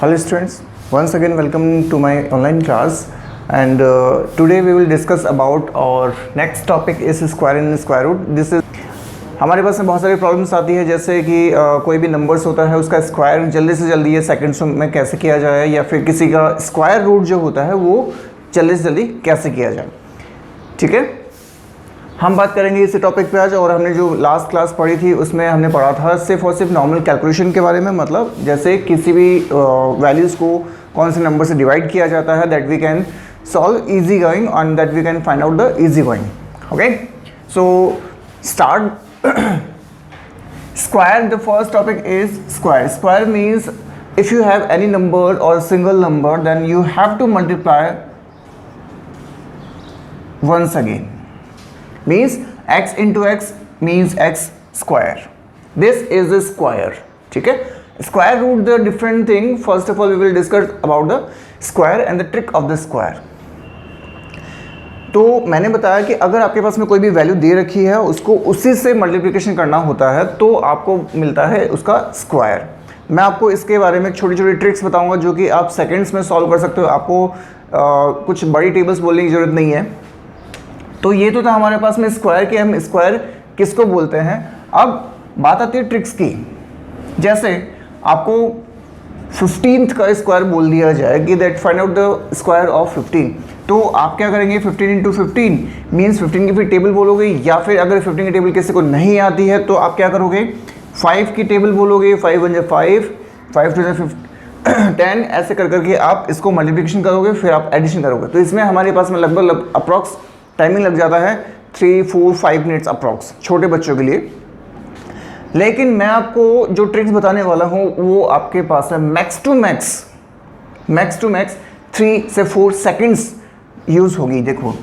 Hello students, once again welcome to my online class and today we will discuss about our next topic is square and square root. This is हमारे पास में बहुत सारी problems आती है जैसे कि कोई भी नंबर्स होता है उसका स्क्वायर जल्दी से जल्दी ये सेकंड्स में कैसे किया जाए या फिर किसी का स्क्वायर रूट जो होता है वो जल्दी से जल्दी कैसे किया जाए। ठीक है, हम बात करेंगे इस टॉपिक पे आज। और हमने जो लास्ट क्लास पढ़ी थी उसमें हमने पढ़ा था सिर्फ और सिर्फ नॉर्मल कैलकुलेशन के बारे में, मतलब जैसे किसी भी वैल्यूज़ को कौन से नंबर से डिवाइड किया जाता है, that we can solve easy going and that we can find out the easy going. Okay, so start square. The first topic is square. Square means if you have any number or single number then you have to multiply once again, means x into x means x square. This is the square. ठीक है, square root the different thing. First of all we will discuss about the square and the trick of the square. तो मैंने बताया कि अगर आपके पास में कोई भी वैल्यू दे रखी है उसको उसी से मल्टीप्लिकेशन करना होता है तो आपको मिलता है उसका स्क्वायर। मैं आपको इसके बारे में छोटी छोटी ट्रिक्स बताऊंगा जो कि आप सेकंड्स में सॉल्व कर सकते हो। आपको कुछ बड़ी टेबल्स बोलने की ज़रूरत नहीं है। तो ये तो था हमारे पास में स्क्वायर कि हम स्क्वायर किसको बोलते हैं। अब बात आती है ट्रिक्स की। जैसे आपको 15th का स्क्वायर बोल दिया जाए कि that find out the square of 15, तो आप क्या करेंगे 15 इंटू 15 मीन्स 15 की फिर टेबल बोलोगे, या फिर अगर 15 की टेबल किसी को नहीं आती है तो आप क्या करोगे 5 की टेबल बोलोगे। 5 1 जा 5, 5 2 जा 10, ऐसे कर करके आप इसको मल्टीप्लिकेशन करोगे फिर आप एडिशन करोगे। तो इसमें हमारे पास में लगभग अप्रॉक्स टाइमिंग लग जाता है 3 4 5 मिनट्स अप्रॉक्स छोटे बच्चों के लिए। लेकिन मैं आपको जो ट्रिक्स बताने वाला हूँ वो आपके पास है मैक्स टू मैक्स 3 से 4 सेकंड्स यूज़ होगी। देखो,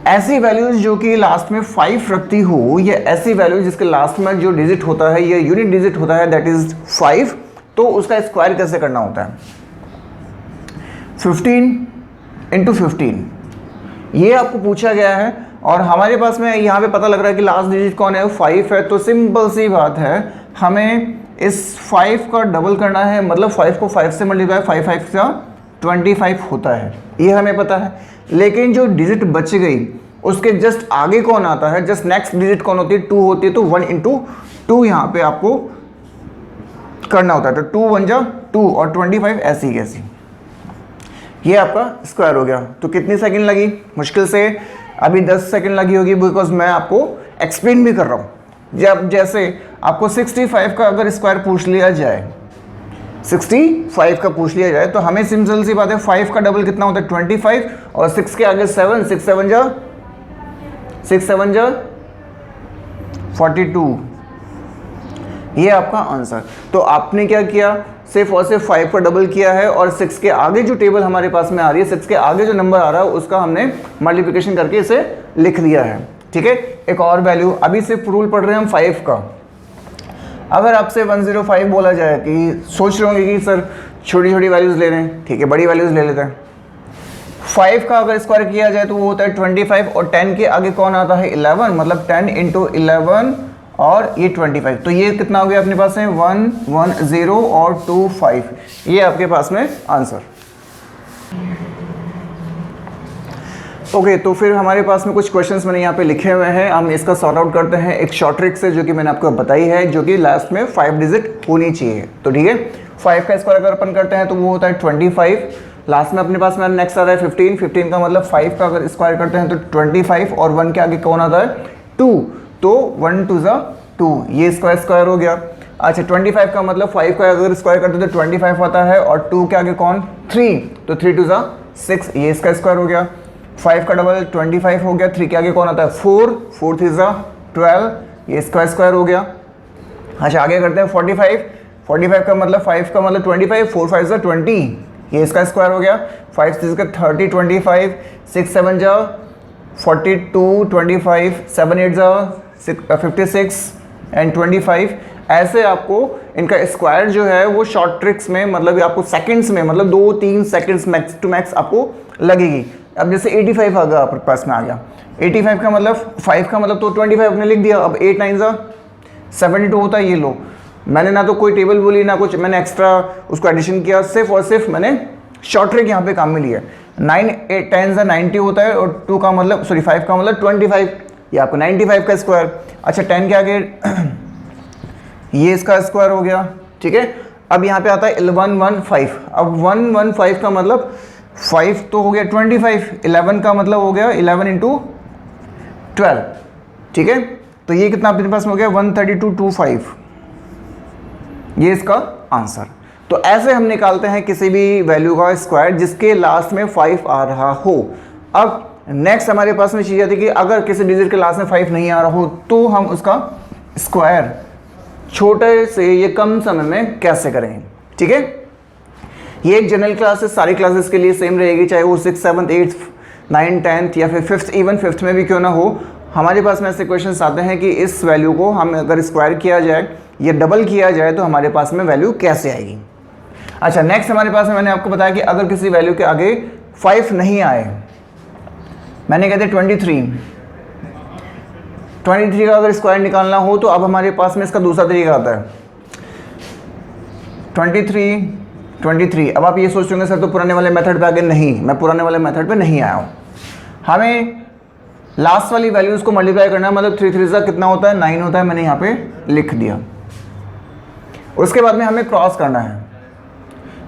ऐसी वैल्यूज़ जो कि लास्ट में 5 रखती हो या ऐसी वैल्यूज जिसके लास्ट में जो डिजिट होता है या यूनिट डिजिट होता है दैट इज़ 5, तो उसका स्क्वायर कैसे करना होता है 15 इंटू 15 ये आपको पूछा गया है। और हमारे पास में यहाँ पे पता लग रहा है कि लास्ट डिजिट कौन है 5 है, तो सिंपल सी बात है हमें इस 5 का डबल करना है, मतलब 5 को 5 से मल्टीप्लाई 5 5 का 25 होता है, ये हमें पता है। लेकिन जो डिजिट बच गई उसके जस्ट आगे कौन आता है, जस्ट नेक्स्ट डिजिट कौन होती है 2 होती है, तो 1 इंटू 2 यहाँ पे आपको करना होता है। तो 2 1 जा 2 और 25 ऐसी कैसी, ये आपका स्क्वायर हो गया। तो कितनी सेकंड लगी, मुश्किल से अभी 10 सेकंड लगी होगी, बिकॉज मैं आपको एक्सप्लेन भी कर रहा हूँ। जब जैसे आपको 65 का अगर स्क्वायर पूछ लिया जाए 65 का पूछ लिया जाए तो हमें सिंपल सी बात है 5 का डबल कितना होता है 25 और 6 के आगे 7, 6 7 जा 42, ये आपका आंसर। तो आपने क्या किया, सिर्फ और सिर्फ 5 का डबल किया है और 6 के आगे जो टेबल हमारे पास में आ रही है 6 के आगे जो नंबर आ रहा है उसका हमने मल्टीप्लिकेशन करके इसे लिख लिया है। ठीक है, एक और वैल्यू, अभी सिर्फ रूल पढ़ रहे हैं हम 5 का। अगर आपसे 105 बोला जाए कि सोच रहे होंगे कि सर छोटी छोटी वैल्यूज़ ले रहे हैं, ठीक है बड़ी वैल्यूज़ ले लेते हैं। 5 का अगर स्क्वायर किया जाए तो वो होता है 25 और 10 के आगे कौन आता है 11, मतलब 10 इंटू 11 और ये 25, तो ये कितना हो गया अपने पास में 1 1 0 और 2 5, ये आपके पास में आंसर। ओके, तो फिर हमारे पास में कुछ क्वेश्चंस मैंने यहाँ पे लिखे हुए हैं, हम इसका सॉर्ट आउट करते हैं एक शॉर्ट ट्रिक से जो कि मैंने आपको बताई है, जो कि लास्ट में 5 डिजिट होनी चाहिए। तो ठीक है, 5 का स्क्वायर अगर अपन करते हैं तो वो होता है 25, लास्ट में अपने पास में नेक्स्ट आ रहा है 15 का मतलब 5 का अगर स्क्वायर करते हैं तो 25 और 1 के आगे कौन आता है 2, तो 1 2 जा 2, ये स्क्वायर हो गया। अच्छा, 25 का मतलब 5 का अगर स्क्वायर करते हैं तो 25 आता है और 2 के आगे कौन 3, तो 3 2 जा 6, ये इसका स्क्वायर हो गया। 5 का डबल 25 हो गया, 3 के आगे कौन आता है 4, 4 3 जा 12, ये इसका स्क्वायर हो गया। अच्छा, आगे करते हैं 45 का मतलब 5 का मतलब 25, 4 5 जा 20, ये इसका स्क्वायर हो गया। 5 6 का 30 25, 6 7 जा 42 25, 7 8 जा 56 एंड 25। ऐसे आपको इनका स्क्वायर जो है वो शॉर्ट ट्रिक्स में, मतलब आपको सेकंड्स में, मतलब 2-3 सेकंड्स मैक्स टू मैक्स आपको लगेगी। अब जैसे 85 आ गया आपके पास में आ गया, 85 का मतलब 5 का मतलब तो 25 आपने लिख दिया। अब 8 9 जा 72 होता है, ये लो मैंने ना तो कोई टेबल बोली ना कुछ, मैंने एक्स्ट्रा उसको एडिशन किया, सिर्फ और सिर्फ मैंने शॉर्ट ट्रिक यहाँ पे काम में लिया। 9 8 10 90 होता है और 2 का मतलब सॉरी 5 का मतलब 25, ये आपको 95 का स्क्वायर। अच्छा 10 के आगे ये इसका स्क्वायर हो गया, ठीक है। अब यहाँ पे आता है 115, अब 115 का मतलब 5 तो हो गया 25, 11 का मतलब हो गया 11 इंटू 12, ठीक है। तो ये कितना अपने पास में हो गया 132.25, ये इसका आंसर। तो ऐसे हम निकालते हैं किसी भी वैल्यू का स्क्वायर जिसके लास्ट में 5 आ रहा हो। अब नेक्स्ट हमारे पास में चीज़ आती है कि अगर किसी डिजिट के लास्ट में 5 नहीं आ रहा हो तो हम उसका स्क्वायर छोटे से ये कम समय में कैसे करेंगे, ठीक है। ये एक जनरल क्लास है, सारी क्लासेस के लिए सेम रहेगी, चाहे वो 6th 7th 8th 9th 10th या फिर 5th, इवन 5th में भी क्यों ना हो। हमारे पास में ऐसे क्वेश्चंस आते हैं कि इस वैल्यू को हम अगर स्क्वायर किया जाए या डबल किया जाए तो हमारे पास में वैल्यू कैसे आएगी। अच्छा नेक्स्ट हमारे पास में मैंने आपको बताया कि अगर किसी वैल्यू के आगे 5 नहीं आए, मैंने कहते 23 का अगर स्क्वायर निकालना हो तो अब हमारे पास में इसका दूसरा तरीका आता है 23। अब आप ये सोच रहे सर तो पुराने वाले मेथड पे आगे, नहीं, मैं पुराने वाले मेथड पे नहीं आया हूँ। हमें लास्ट वाली वैल्यूज़ को मल्टीप्लाई करना है, मतलब 3 3 कितना होता है 9 होता है, मैंने यहाँ पे लिख दिया। उसके बाद में हमें क्रॉस करना है,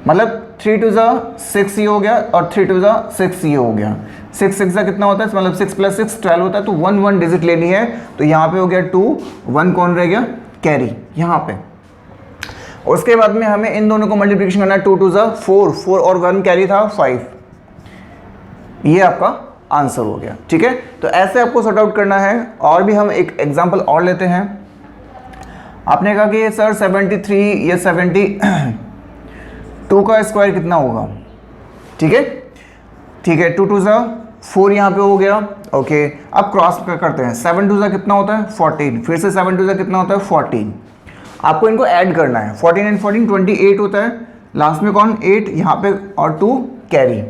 मतलब 3 2 6 ये हो गया और 3 2 6 ये हो गया। 6 6 कितना होता है, मतलब 6 + 6 12 होता है, तो 1 डिजिट लेनी है। तो यहाँ पे हो गया 2, 1 कौन रह गया, कैरी यहाँ पे। उसके बाद में हमें इन दोनों को मल्टीप्लिकेशन करना है, 2 2 4, 4 और 1 कैरी था 5, ये आपका आंसर हो गया, ठीक है। तो ऐसे आपको सॉर्ट आउट करना है। और भी हम एक एग्जांपल और लेते हैं। आपने कहा कि सर 73 या 72 का स्क्वायर कितना होगा, ठीक है, ठीक है। 2 2 4 यहाँ पे हो गया, ओके। अब क्रॉस करते हैं, 7 2 कितना होता है 14, फिर से 7 2 कितना होता है 14। आपको इनको ऐड करना है, 14 and 14 28 होता है, लास्ट में कौन 8 यहाँ पे और 2 कैरी,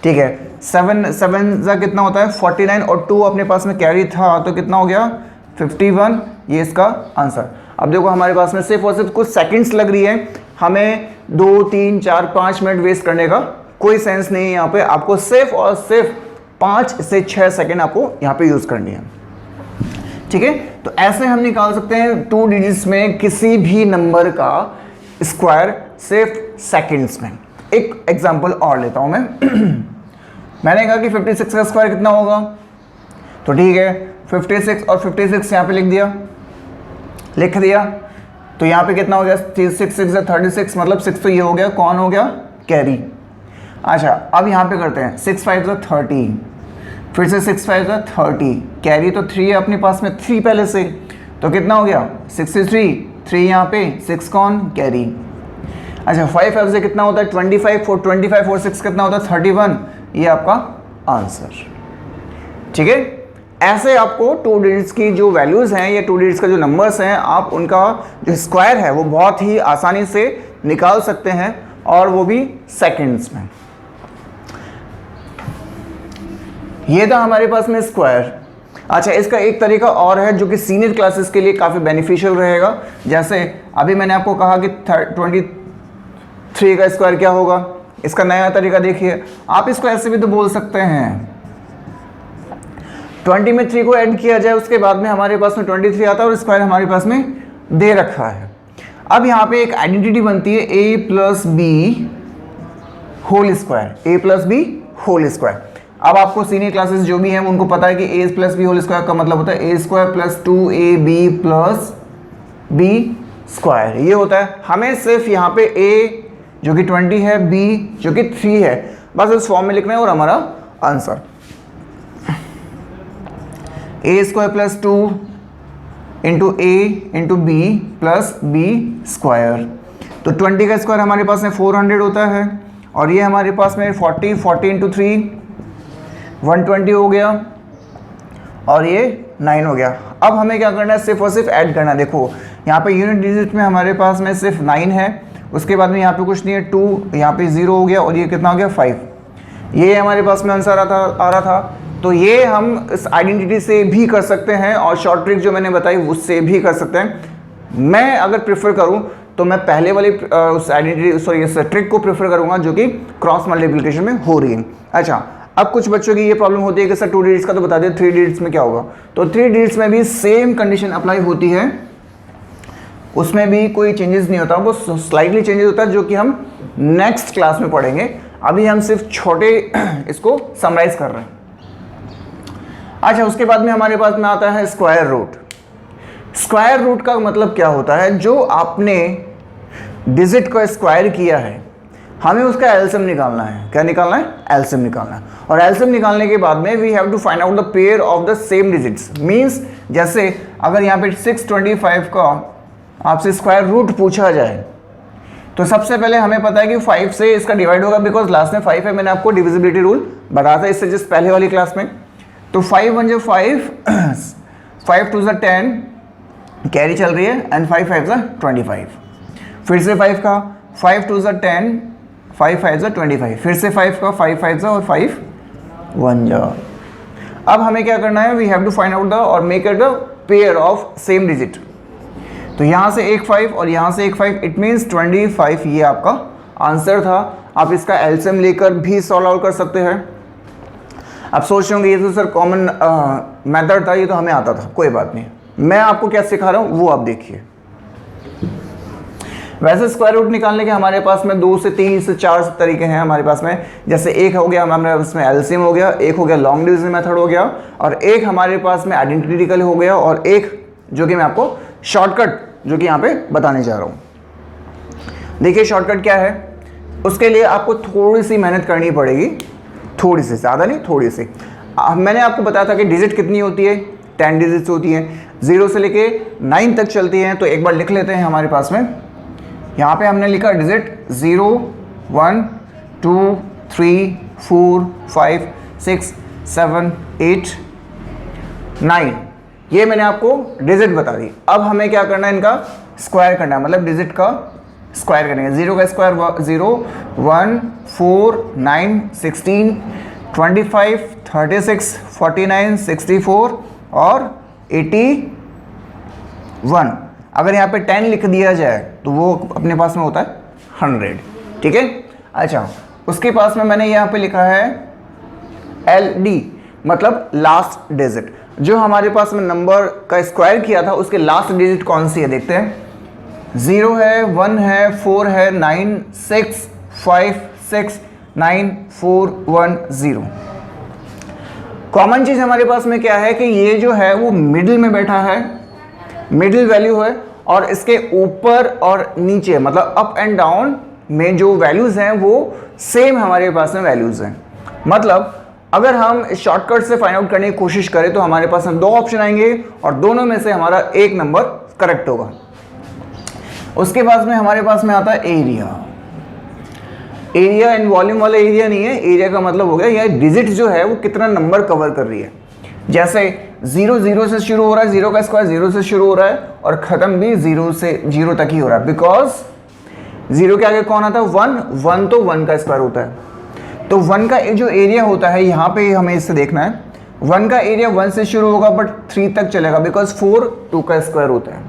ठीक है। 7 7 कितना होता है 49 और 2 अपने पास में कैरी था तो कितना हो गया 51, ये इसका आंसर। अब देखो हमारे पास में सिर्फ और सिर्फ कुछ सेकंड्स लग रही है, हमें 2 3 4 5 मिनट वेस्ट करने का कोई सेंस नहीं है। यहाँ पे आपको सिर्फ और सिर्फ 5 से 6 सेकंड आपको यहाँ पे यूज़ करनी है, ठीक है। तो ऐसे हम निकाल सकते हैं 2 डिजिट्स में किसी भी नंबर का स्क्वायर सिर्फ सेकंड्स में। एक एग्जांपल और लेता हूँ मैं मैंने कहा कि 56 का स्क्वायर कितना होगा, तो ठीक है 56 और 56 यहाँ पे लिख दिया। तो यहाँ पे कितना हो गया 6 6 36, मतलब 6 तो ये हो गया, कौन हो गया कैरी। अच्छा अब यहाँ पे करते हैं 6 5 30, फिर से 6 5 30, कैरी तो 3 है अपने पास में, 3 पहले से, तो कितना हो गया 63, 3 यहाँ पे 6 कौन कैरी। अच्छा 5 5 से कितना होता है 25, 25 और 6 कितना होता है 31, ये आपका आंसर, ठीक है। ऐसे आपको 2 डिजिट्स की जो वैल्यूज़ हैं या 2 डिजिट्स का जो नंबर्स हैं, आप उनका जो स्क्वायर है वो बहुत ही आसानी से निकाल सकते हैं, और वो भी सेकंड्स में। ये था हमारे पास में स्क्वायर। अच्छा इसका एक तरीका और है जो कि सीनियर क्लासेस के लिए काफ़ी बेनिफिशियल रहेगा। जैसे अभी मैंने आपको कहा कि 23 का स्क्वायर क्या होगा, इसका नया तरीका देखिए। आप इसको ऐसे भी तो बोल सकते हैं 20 में 3 को ऐड किया जाए, उसके बाद में हमारे पास में 23 आता है और स्क्वायर हमारे पास में दे रखा है। अब यहाँ पे एक आइडेंटिटी बनती है a + b whole square, a + b whole square. अब आपको सीनियर क्लासेस जो भी हैं उनको पता है कि a + b होल स्क्वायर का मतलब होता है a² + 2ab + b स्क्वायर, ये होता है। हमें सिर्फ यहाँ पे a जो कि 20 है, b जो कि 3 है, बस इस फॉर्म में लिखना है और हमारा answer a² + 2 into a into b + b square. तो 20 का स्क्वायर हमारे पास में 400 होता है, और ये हमारे पास में 40 इंटू 3 120 हो गया, और ये 9 हो गया। अब हमें क्या करना है, सिर्फ और सिर्फ ऐड करना है। देखो यहाँ पे यूनिट डिजिट में हमारे पास में सिर्फ 9 है, उसके बाद में यहाँ पे कुछ नहीं है, 2 यहाँ पे 0 हो गया, और ये कितना हो गया 5, ये हमारे पास में आंसर आ रहा था। तो ये हम इस आइडेंटिटी से भी कर सकते हैं, और शॉर्ट ट्रिक जो मैंने बताई उससे भी कर सकते हैं। मैं अगर प्रेफर करूं तो मैं पहले वाली उस आइडेंटिटी सॉरी इस ट्रिक को प्रेफर करूंगा जो कि क्रॉस मल्टीप्लिकेशन में हो रही है। अच्छा, अब कुछ बच्चों की ये प्रॉब्लम होती है कि सर 2 डिजिट्स का तो बता दें, 3 डिजिट्स में क्या होगा। तो 3 डिजिट्स में भी सेम कंडीशन अप्लाई होती है, उसमें भी कोई चेंजेस नहीं होता, वो स्लाइटली चेंजेस होता है जो कि हम नेक्स्ट क्लास में पढ़ेंगे। अभी हम सिर्फ छोटे इसको समराइज कर रहे हैं। अच्छा, उसके बाद में हमारे पास में आता है स्क्वायर रूट। स्क्वायर रूट का मतलब क्या होता है, जो आपने डिजिट को स्क्वायर किया है हमें उसका एलसीएम निकालना है। क्या निकालना है? एलसीएम निकालना है। और एलसीएम निकालने के बाद में we have to find out the pair of the same digits. Means जैसे अगर यहाँ पे 625 का आपसे स्क्वायर रूट पूछा जाए तो सबसे पहले हमें पता है कि 5 से इसका डिवाइड होगा, बिकॉज लास्ट में 5 है। मैंने आपको डिविजिबिलिटी रूल बताया था इससे जस्ट पहले वाली क्लास में। तो 5 1 जो 5, 5 2 ज़ा 10 कैरी चल रही है, एंड 5 5 ज़ा 25। फिर से 5 का 5 2 ज़ा 10, 5 5 ज़ा 25। फिर से 5 का 5 5 ज़ा और 5 1 जा। अब हमें क्या करना है, we have to find out the और make it the pair of same digit. तो यहाँ से एक 5 और यहाँ से एक 5, इट मीन्स 25। ये आपका आंसर था। आप इसका एलसीएम लेकर भी सॉल्व आउट कर सकते हैं। आप सोच रहे होंगे ये तो सर कॉमन मेथड था, ये तो हमें आता था। कोई बात नहीं, मैं आपको क्या सिखा रहा हूँ वो आप देखिए। वैसे स्क्वायर रूट निकालने के हमारे पास में 2 से 3 से 4 तरीके हैं हमारे पास में। जैसे एक हो गया हमारे उसमें एलसीएम हो गया, एक हो गया लॉन्ग डिवीजन मेथड हो गया, और एक हमारे पास में आइडेंटिटिकल हो गया, और एक जो कि मैं आपको शॉर्टकट जो कि यहाँ पे बताने जा रहा हूँ। देखिए शॉर्टकट क्या है, उसके लिए आपको थोड़ी सी मेहनत करनी पड़ेगी, थोड़ी सी, ज़्यादा नहीं, थोड़ी सी। मैंने आपको बताया था कि डिजिट कितनी होती है, 10 डिजिट्स होती हैं, 0 से लेके 9 तक चलती हैं। तो एक बार लिख लेते हैं हमारे पास में। यहाँ पे हमने लिखा डिजिट 0 1 2 3 4 5 6 7 8 9, ये मैंने आपको डिजिट बता दी। अब हमें क्या करना है, इनका स्क्वायर करना है, मतलब डिजिट का स्क्वायर करेंगे। 0 का स्क्वायर 0 1 4 9 16 25 36 49 64 और 81। अगर यहाँ पे 10 लिख दिया जाए तो वो अपने पास में होता है 100। ठीक है। अच्छा, उसके पास में मैंने यहाँ पे लिखा है LD, मतलब लास्ट डिजिट। जो हमारे पास में नंबर का स्क्वायर किया था उसके लास्ट डिजिट कौन सी है देखते हैं। 0 है, 1 है, 4 है, 9 6 5 6 9 4 1 0। कॉमन चीज़ हमारे पास में क्या है कि ये जो है वो मिडिल में बैठा है, मिडिल वैल्यू है, और इसके ऊपर और नीचे मतलब अप एंड डाउन में जो वैल्यूज़ हैं वो सेम हमारे पास में वैल्यूज़ हैं। मतलब अगर हम शॉर्टकट से फाइंड आउट करने की कोशिश करें तो हमारे पास में 2 ऑप्शन आएंगे और दोनों में से हमारा एक नंबर करेक्ट होगा। उसके बाद में हमारे पास में आता है एरिया। एरिया इन वॉल्यूम वाला एरिया नहीं है, एरिया का मतलब हो गया यह डिजिट जो है वो कितना नंबर कवर कर रही है। जैसे 0 0 से शुरू हो रहा है, 0 का स्क्वायर 0 से शुरू हो रहा है और ख़त्म भी 0 से 0 तक ही हो रहा है, बिकॉज 0 के आगे कौन आता है, 1 1 तो 1 का स्क्वायर होता है। तो 1 का जो एरिया होता है यहाँ पे हमें इससे देखना है, 1 का एरिया 1 से शुरू होगा बट 3 तक चलेगा, बिकॉज 4 2 का स्क्वायर होता है।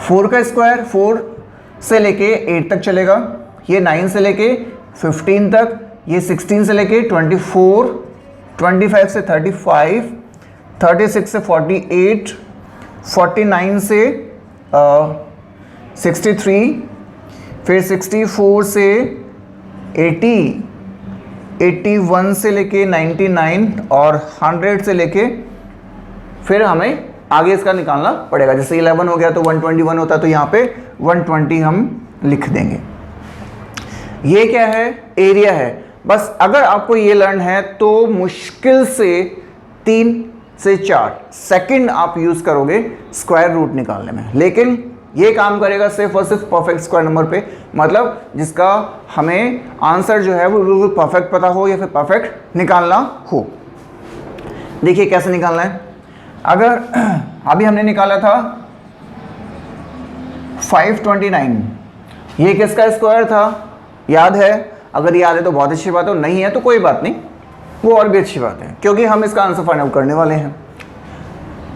4 का स्क्वायर 4 से लेके 8 तक चलेगा, ये 9 से लेके 15 तक, ये 16 से लेके 24, 25 से 35, 36 से 48, 49 से 63, फिर 64 से 80, 81 से लेके 99 और 100 से लेके फिर हमें आगे इसका निकालना पड़ेगा। जैसे 11 हो गया तो 121 होता है, तो यहाँ पे 120 हम लिख देंगे। ये क्या है, एरिया है। बस अगर आपको ये लर्न है तो मुश्किल से 3 से 4 सेकंड आप यूज़ करोगे स्क्वायर रूट निकालने में, लेकिन ये काम करेगा सिर्फ और सिर्फ परफेक्ट स्क्वायर नंबर पे, मतलब जिसका हमें आंसर जो है वो बिल्कुल परफेक्ट पता हो या फिर परफेक्ट निकालना हो। देखिए कैसे निकालना है। अगर अभी हमने निकाला था 529, ये किसका स्क्वायर था, याद है? अगर याद है तो बहुत अच्छी बात है, नहीं है तो कोई बात नहीं, वो और भी अच्छी बात है, क्योंकि हम इसका आंसर फाइंड आउट करने वाले हैं।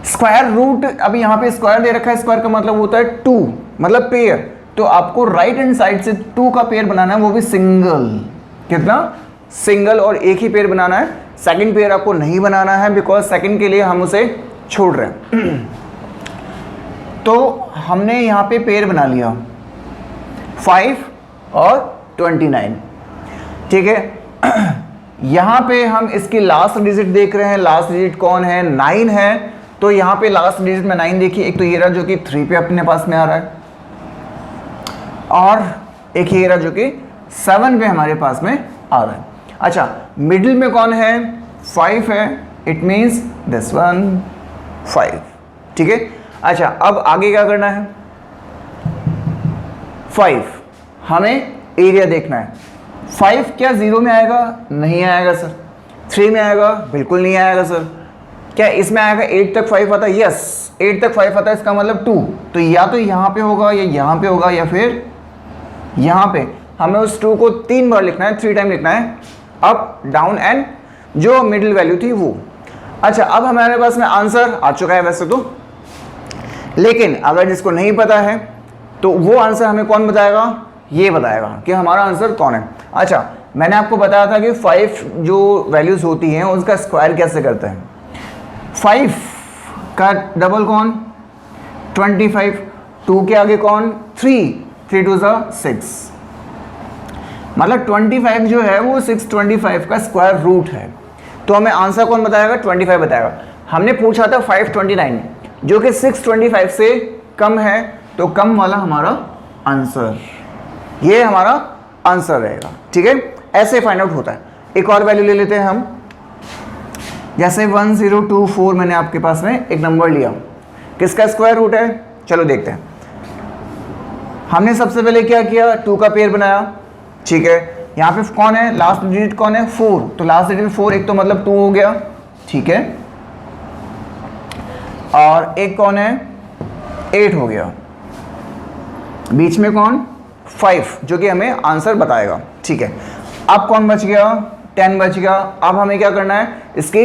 स्क्वायर रूट, अब यहाँ पे स्क्वायर दे रखा है, स्क्वायर का मतलब होता है 2, मतलब पेयर। तो आपको राइट हैंड साइड से 2 का पेयर बनाना है, वो भी सिंगल। कितना? सिंगल, और एक ही पेयर बनाना है, सेकंड पेयर आपको नहीं बनाना है, बिकॉज सेकंड के लिए हम उसे छोड़ रहे हैं। तो हमने यहाँ पे पेयर बना लिया 5 और 29, ठीक है। यहाँ पे हम इसकी लास्ट डिजिट देख रहे हैं, लास्ट डिजिट कौन है? 9 है। तो यहाँ पे लास्ट डिजिट में 9 देखिए, एक तो ये रहा जो कि 3 पे अपने पास में आ रहा है, और एक ये रहा जो कि 7 पे हमारे पास में आ रहा है। अच्छा, मिडिल में कौन है? 5 है, इट मीन्स दिस वन 5, ठीक है। अच्छा, अब आगे क्या करना है? 5 हमें एरिया देखना है। 5 क्या 0 में आएगा? नहीं आएगा सर। 3 में आएगा? बिल्कुल नहीं आएगा सर। क्या इसमें आएगा? 8 तक 5 आता है? यस, 8 तक 5 आता है, इसका मतलब 2। तो या तो यहाँ पे होगा, या यहाँ पे होगा, या फिर यहाँ पे। हमें उस 2 को 3 बार लिखना है, 3 टाइम लिखना है, अप डाउन एंड जो मिडिल वैल्यू थी वो। अच्छा, अब हमारे पास में आंसर आ चुका है वैसे तो, लेकिन अगर जिसको नहीं पता है तो वो आंसर हमें कौन बताएगा? ये बताएगा कि हमारा आंसर कौन है। अच्छा, मैंने आपको बताया था कि 5 जो वैल्यूज होती हैं उसका स्क्वायर कैसे करते हैं। 5 का डबल कौन? 25। 2 के आगे कौन? 3, 3 2 6, मतलब 25 जो है वो 625 का स्क्वायर रूट है। तो हमें आंसर कौन बताएगा? 25 बताएगा। हमने पूछा था 529 जो कि 625 से कम है, तो कम वाला हमारा आंसर, ये हमारा आंसर रहेगा, ठीक है। ऐसे फाइंड आउट होता है। एक और वैल्यू ले लेते हैं हम, जैसे 1024 मैंने आपके पास में एक नंबर लिया, किसका स्क्वायर रूट है? चलो देखते हैं। हमने सबसे पहले क्या किया? 2 का पेयर बनाया, ठीक है। यहाँ पे कौन है? लास्ट डिजिट कौन है? 4। तो लास्ट डिजिट 4, एक तो मतलब 2 हो गया, ठीक है, और एक कौन है? 8 हो गया, बीच में कौन? 5 जो कि हमें आंसर बताएगा, ठीक है। अब कौन बच गया? 10 बच गया। अब हमें क्या करना है? इसकी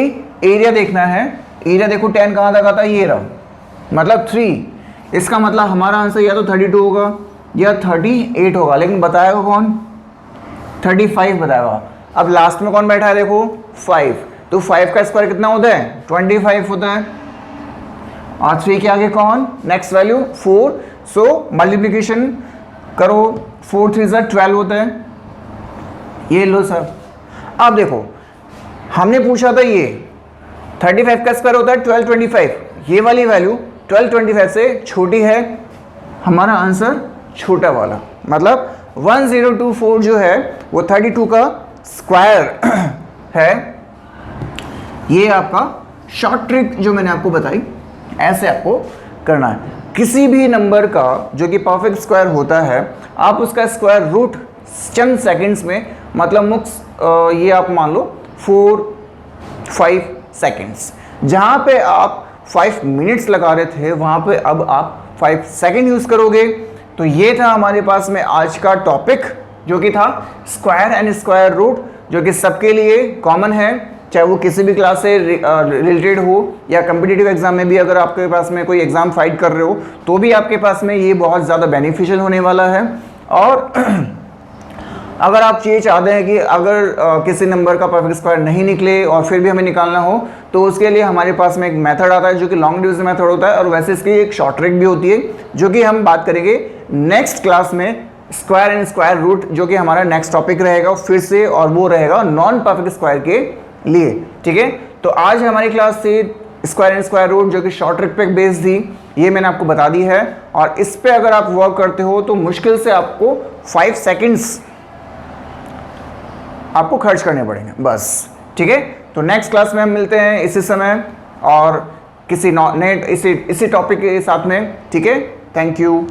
एरिया देखना है। एरिया देखो 10 कहाँ तक आता है? ये रहा, मतलब 3। इसका मतलब हमारा आंसर या तो 32 होगा या 38 होगा, लेकिन बताएगा कौन? 35 बताएगा। अब लास्ट में कौन बैठा है? देखो 5। तो 5 का स्क्वायर कितना होता है? 25 होता है, और 3 के आगे कौन? Next value 4। सो मल्टीप्लिकेशन करो, 4 3 12 होता है। ये लो सर। अब देखो, हमने पूछा था ये 35 का स्क्वायर होता है 1225, ये वाली वैल्यू 1225 से छोटी है, हमारा आंसर छोटा वाला, मतलब 1024 जो है वो 32 का स्क्वायर है। ये आपका शॉर्ट ट्रिक जो मैंने आपको बताई, ऐसे आपको करना है। किसी भी नंबर का जो कि परफेक्ट स्क्वायर होता है, आप उसका स्क्वायर रूट चंद सेकंड्स में, मतलब ये आप मान लो 4-5 सेकंड्स, जहाँ पे आप 5 मिनट्स लगा रहे थे वहाँ पे अब आप 5 सेकंड यूज़ करोगे। तो ये था हमारे पास में आज का टॉपिक, जो कि था स्क्वायर एंड स्क्वायर रूट, जो कि सबके लिए कॉमन है, चाहे वो किसी भी क्लास से रिलेटेड हो या कम्पिटिटिव एग्जाम में भी अगर आपके पास में कोई एग्ज़ाम फाइट कर रहे हो तो भी आपके पास में ये बहुत ज़्यादा बेनिफिशियल होने वाला है। और अगर आप ये चाहते हैं कि अगर किसी नंबर का परफेक्ट स्क्वायर नहीं निकले और फिर भी हमें निकालना हो, तो उसके लिए हमारे पास में एक मेथड आता है जो कि लॉन्ग डिवीजन मेथड होता है, और वैसे इसकी एक शॉर्ट ट्रिक भी होती है जो कि हम बात करेंगे नेक्स्ट क्लास में, स्क्वायर एंड स्क्वायर रूट, जो कि हमारा नेक्स्ट टॉपिक रहेगा फिर से, और वो रहेगा नॉन परफेक्ट स्क्वायर के लिए, ठीक है। तो आज हमारी क्लास से स्क्वायर एंड स्क्वायर रूट जो कि शॉर्ट ट्रिक पे बेस्ड थी, ये मैंने आपको बता दी है, और इस पे अगर आप वर्क करते हो तो मुश्किल से आपको 5 सेकंड्स आपको खर्च करने पड़ेंगे बस, ठीक है। तो नेक्स्ट क्लास में हम मिलते हैं इसी समय और किसी नए इसी टॉपिक के साथ में, ठीक है। Thank you.